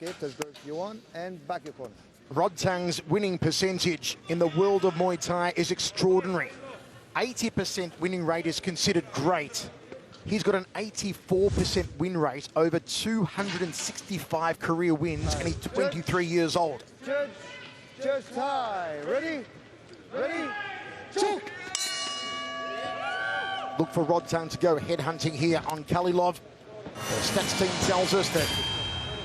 Get as good as you want and back your corner. Rodtang's winning percentage in the world of Muay Thai is extraordinary. 80% winning rate is considered great. He's got an 84% win rate over 265 career wins, and he's 23 years old. Judge Thai. Ready? Ready? Choke! Look for Rodtang to go headhunting here on Khalilov. The stats team tells us that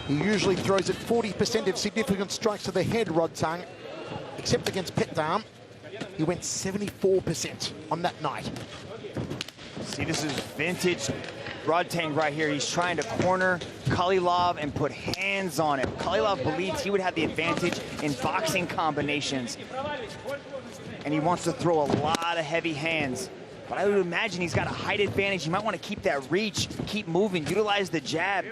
he usually throws at 40% of significant strikes to the head, Rodtang, except against Petdam. He went 74% on that night. See, this is vintage Rodtang right here. He's trying to corner Khalilov and put hands on him. Khalilov believes he would have the advantage in boxing combinations. And he wants to throw a lot of heavy hands. But I would imagine he's got a height advantage. You might want to keep that reach, keep moving, utilize the jab.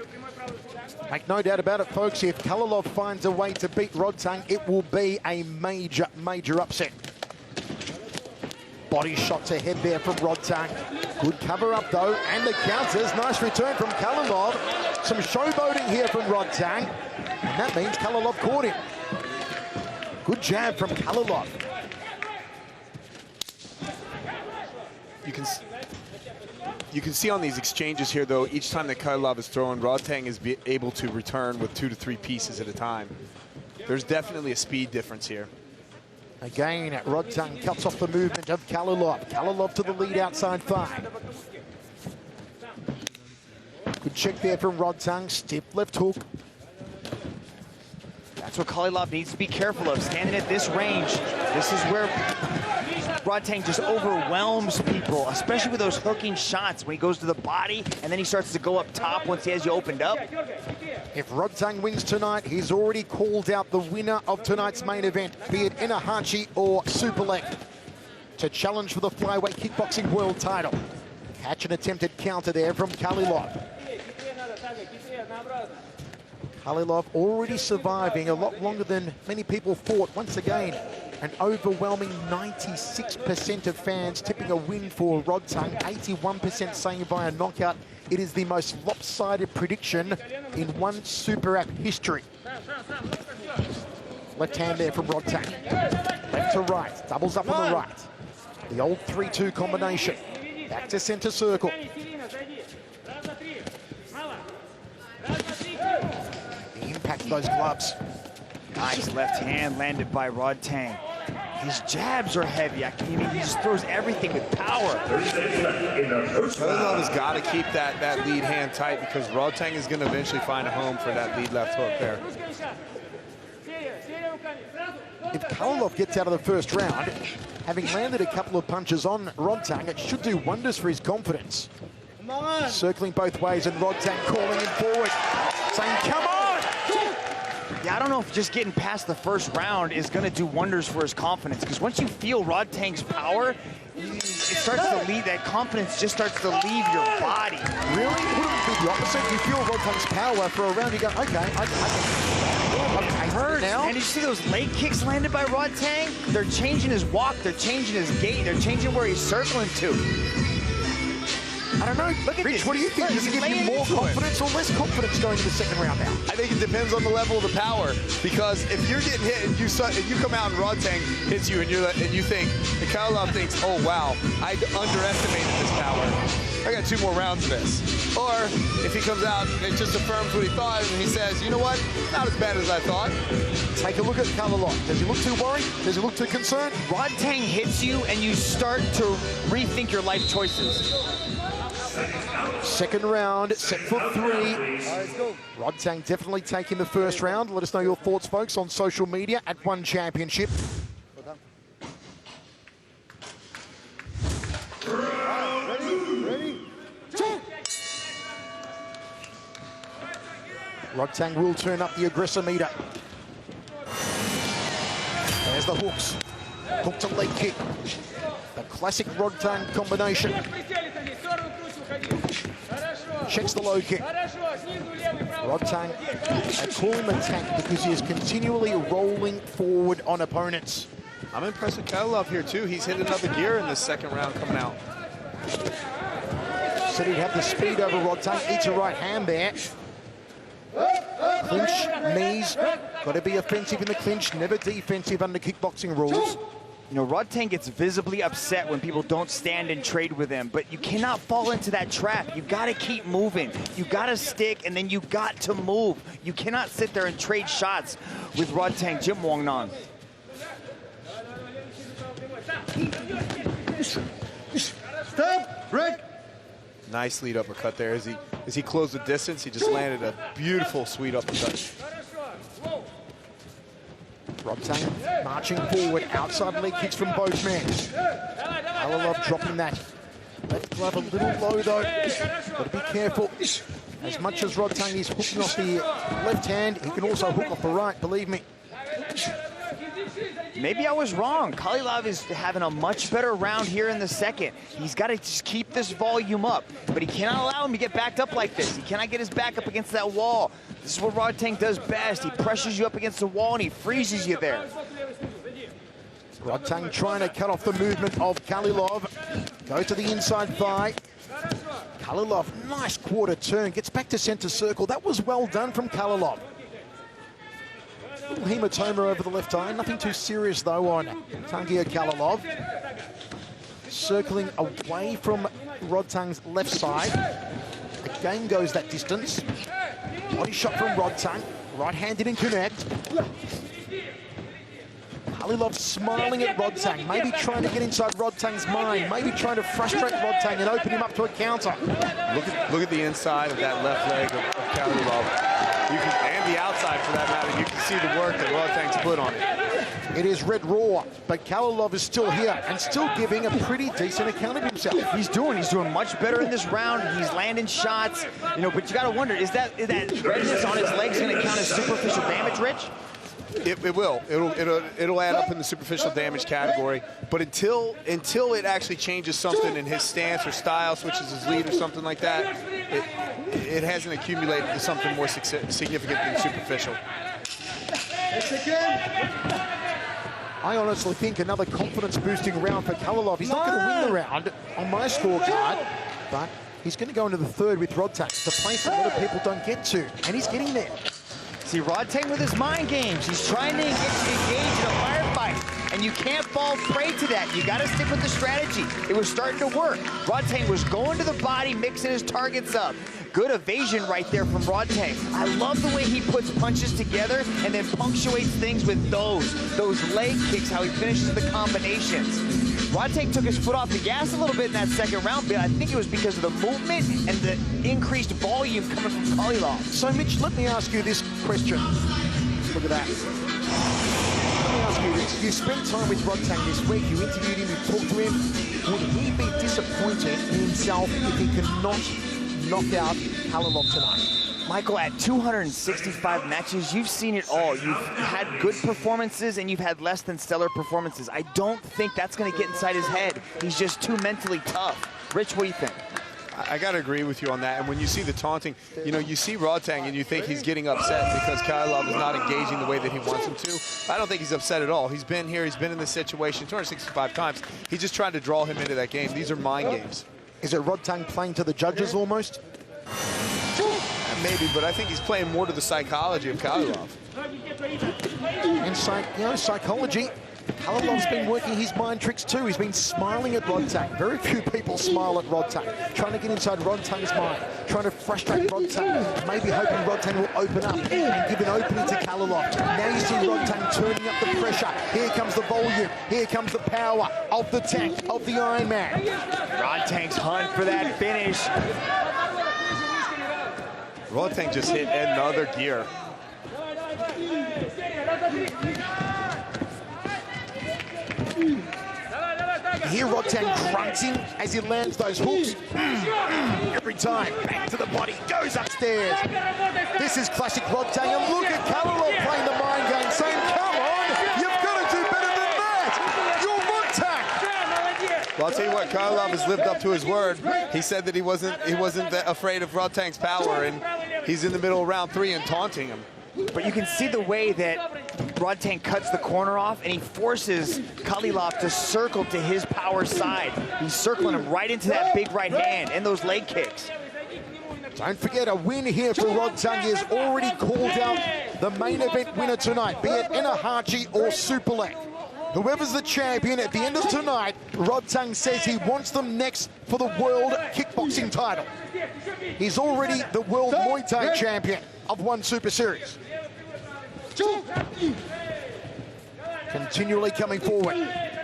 Make no doubt about it, folks. If Khalilov finds a way to beat Rodtang, it will be a major, major upset. Body shot to head there from Rodtang. Good cover up, though, and the counters. Nice return from Khalilov. Some showboating here from Rodtang, and that means Khalilov caught him. Good jab from Khalilov. You can see on these exchanges here, though, each time that Khalilov is throwing, Rodtang is able to return with 2 to 3 pieces at a time. There's definitely a speed difference here. Again, Rodtang cuts off the movement of Khalilov. Khalilov to the lead outside 5. Good check there from Rodtang. Stiff left hook. That's what Khalilov needs to be careful of, standing at this range. This is where Rodtang just overwhelms people, especially with those hooking shots when he goes to the body and then he starts to go up top once he has you opened up. If Rodtang wins tonight, he's already called out the winner of tonight's main event, be it Inahachi or Superleg, to challenge for the flyweight kickboxing world title. Catch an attempted counter there from Khalilov. Khalilov already surviving a lot longer than many people thought. Once again, an overwhelming 96% of fans tipping a win for Rodtang, 81% saying via knockout. It is the most lopsided prediction in one Super App history. Left hand there from Rodtang. Left to right, doubles up on the right. The old 3-2 combination. Back to center circle. The impact of those gloves. Nice left hand landed by Rodtang. His jabs are heavy. I mean, he just throws everything with power. Khalilov has got to keep that lead hand tight because Rodtang is going to eventually find a home for that lead left hook there. If Khalilov gets out of the first round, having landed a couple of punches on Rodtang, it should do wonders for his confidence. Circling both ways and Rodtang calling him forward, saying, come on! Yeah, I don't know if just getting past the first round is going to do wonders for his confidence, because once you feel Rodtang's power, it starts to leave, that confidence just starts to leave your body. Really? Wouldn't it be the opposite? You feel Rodtang's power for a round, you go, okay, I heard now. And you see those leg kicks landed by Rodtang? They're changing his walk, they're changing his gait, they're changing where he's circling to. I don't know. Look at Rich, this. what do you think? Does it give you more confidence or less confidence going to the second round now? I think it depends on the level of the power, because if you're getting hit and you come out and Rodtang hits you and you think, and Khalilov thinks, oh wow, I underestimated this power. I got 2 more rounds of this. Or if he comes out and it just affirms what he thought and he says, you know what, not as bad as I thought. Take a look at Khalilov. Does he look too worried? Does he look too concerned? Rodtang hits you and you start to rethink your life choices. Second round, set for 3. Let's go. Rodtang definitely taking the first round. Let us know your thoughts, folks, on social media at One Championship. Ready? Choke! Rodtang will turn up the aggressor meter. There's the hooks. Hook to leg kick. The classic Rodtang combination. Checks the low kick. Rodtang, I call him a tank because he is continually rolling forward on opponents. I'm impressed with Khalilov here too. He's hit another gear in this second round coming out. Said he'd have the speed over Rodtang. Eats a right hand there. Clinch, knees. Got to be offensive in the clinch, never defensive under kickboxing rules. You know, Rodtang gets visibly upset when people don't stand and trade with him, but you cannot fall into that trap. You got to keep moving. You got to stick, and then you got to move. You cannot sit there and trade shots with Rodtang. Jim Wong Nan. Stop, break. Nice lead uppercut there. As he closed the distance, he just landed a beautiful sweet uppercut. Rodtang marching forward, outside leg kicks from both men. Khalilov dropping that. Left glove a little low though. Got to be careful. As much as Rodtang is hooking off the left hand, he can also hook off the right, believe me. Maybe I was wrong. Khalilov is having a much better round here in the second. He's got to just keep this volume up, but he cannot allow him to get backed up like this. He cannot get his back up against that wall. This is what Rodtang does best. He pressures you up against the wall and he freezes you there. Rodtang trying to cut off the movement of Khalilov. Go to the inside thigh. Khalilov, nice quarter turn, gets back to center circle. That was well done from Khalilov. Little hematoma over the left eye, nothing too serious though on Tanguy Khalilov. Circling away from Rodtang's left side. Again goes that distance. Body shot from Rodtang, right-handed in connect. Khalilov smiling at Rodtang, maybe trying to get inside Rodtang's mind, maybe trying to frustrate Rodtang and open him up to a counter. Look at the inside of that left leg of Khalilov. And the outside for that matter. You can see the work that Rodtang's put on it. It is red raw, but Khalilov is still here and still giving a pretty decent account of himself. He's doing much better in this round. He's landing shots, you know, but you got to wonder, is that redness on his legs going to count as superficial damage, Rich? It will. It'll add up in the superficial damage category. But until it actually changes something in his stance or style, switches his lead or something like that, it hasn't accumulated to something more significant than superficial. I honestly think another confidence-boosting round for Khalilov. He's not going to win the round on my scorecard, but he's going to go into the third with Rodtang, the place a lot of people don't get to, and he's getting there. See, Rodtang with his mind games. He's trying to engage in a firefight, and you can't fall prey to that. You got to stick with the strategy. It was starting to work. Rodtang was going to the body, mixing his targets up. Good evasion right there from Rodtang. I love the way he puts punches together and then punctuates things with those leg kicks, how he finishes the combinations. Rodtang took his foot off the gas a little bit in that second round, but I think it was because of the movement and the increased volume coming from Khalilov. So, Mitch, let me ask you this question. Look at that. Let me ask you this. You spent time with Rodtang this week. You interviewed him, you talked to him. Would he be disappointed in himself if he could not knock out Khalilov tonight? Michael, at 265 matches, you've seen it all. You've had good performances and you've had less than stellar performances. I don't think that's going to get inside his head. He's just too mentally tough. Rich, what do you think? I got to agree with you on that. And when you see the taunting, you know, you see Rodtang and you think he's getting upset because Khalilov is not engaging the way that he wants him to. I don't think he's upset at all. He's been here. He's been in this situation 265 times. He's just trying to draw him into that game. These are mind games. Is it Rodtang playing to the judges almost? Maybe, but I think he's playing more to the psychology of Khalilov. And psychology. Khalilov's been working his mind tricks too. He's been smiling at Rodtang. Very few people smile at Rodtang. Trying to get inside Rodtang's mind. Trying to frustrate Rodtang. Maybe hoping Rodtang will open up and give an opening to Khalilov. Now you see Rodtang turning up the pressure. Here comes the volume. Here comes the power of the tank, of the Iron Man. Rodtang's hunt for that finish. Rodtang just hit another gear. Hear Rodtang grunting as he lands those hooks. Every time, back to the body, goes upstairs. This is classic Rodtang, and look at Khalilov playing the mind game, saying, come on, you've got to do better than that. You're Rodtang. Well, I'll tell you what, Khalilov has lived up to his word. He said that he wasn't that afraid of Rodtang's power, and he's in the middle of round 3 and taunting him. But you can see the way that Rodtang cuts the corner off, and he forces Khalilov to circle to his power side. He's circling him right into that big right hand and those leg kicks. Don't forget, a win here for Rodtang. He has already called out the main event winner tonight, be it Enahachi or Superlek. Whoever's the champion at the end of tonight, Rodtang says he wants them next for the world kickboxing title. He's already the world Muay Thai champion of one Super Series. Continually coming forward.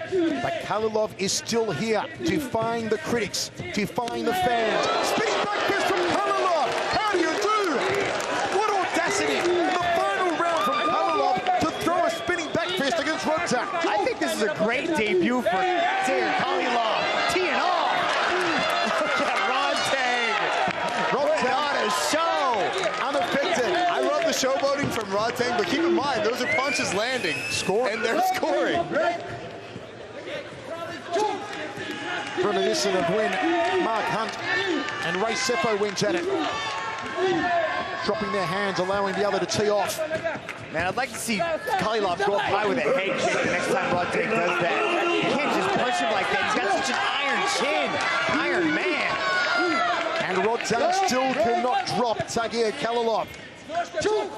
But Khalilov is still here, defying the critics, defying the fans. Spinning back fist from Khalilov. How do you do? What audacity in the final round from Khalilov to throw a spinning back fist against Rodtang. I think this is a great debut for Khalilov. Teeing off. Look at Rodtang. Putting on a show. Unaffected. I love the showboating from Rodtang, but keep in mind, those are punches landing. And they're scoring. Reminiscent of when Mark Hunt and Ray Seppo went at it. Dropping their hands, allowing the other to tee off. Man, I'd like to see Khalilov go up high with a head kick the next time Rodtang does that. You can't just punch him like that. He's got such an iron chin. Iron man. And Rodtang still cannot drop Tagir Khalilov.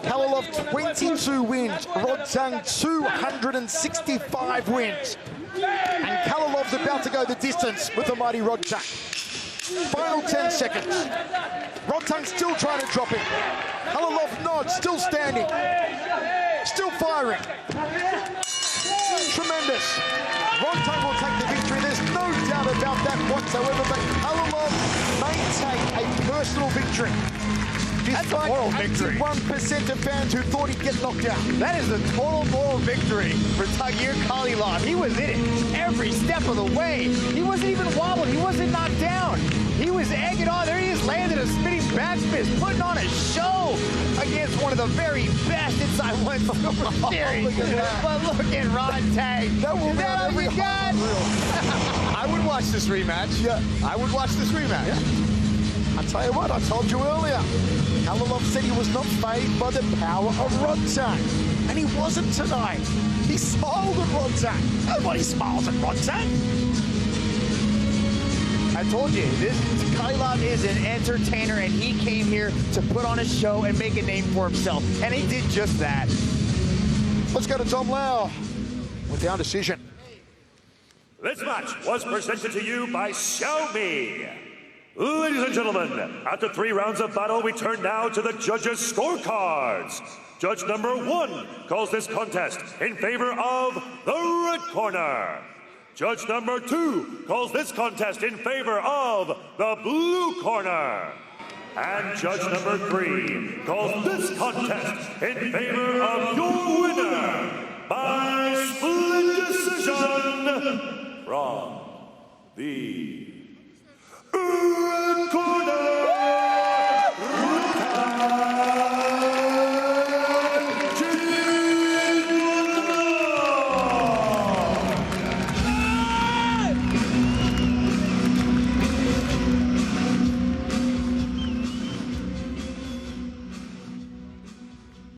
Khalilov 22 wins, Rodtang 265 wins. And Khalilov's about to go the distance with the mighty Rodtang. Final 10 seconds. Rodtang's still trying to drop him. Khalilov nods, still standing. Still firing. Tremendous. Rodtang will take the victory. There's no doubt about that whatsoever. But Khalilov may take a personal victory. That's a moral victory. 81% of fans who thought he'd get knocked out. That is a total moral victory for Tagir Khalilov. He was in it every step of the way. He wasn't even wobbled. He wasn't knocked down. He was egging on. There he is, landed a spinning back fist, putting on a show against one of the very best inside one Super Series. But look at Rodtang. Is that all you got? I would watch this rematch. Yeah. I would watch this rematch. Yeah. I tell you what, I told you earlier. Khalilov said he was not fazed by the power of Rodtang. And he wasn't tonight. He smiled at Rodtang. Nobody smiles at Rodtang. I told you, Khalilov is an entertainer, and he came here to put on a show and make a name for himself. And he did just that. Let's go to Tom Lau with our decision. This match was presented to you by Xiaomi. Ladies and gentlemen, after 3 rounds of battle, we turn now to the judges' scorecards. Judge number 1 calls this contest in favor of the red corner. Judge number 2 calls this contest in favor of the blue corner. And judge number 3 calls this contest in favor of your winner by split decision from the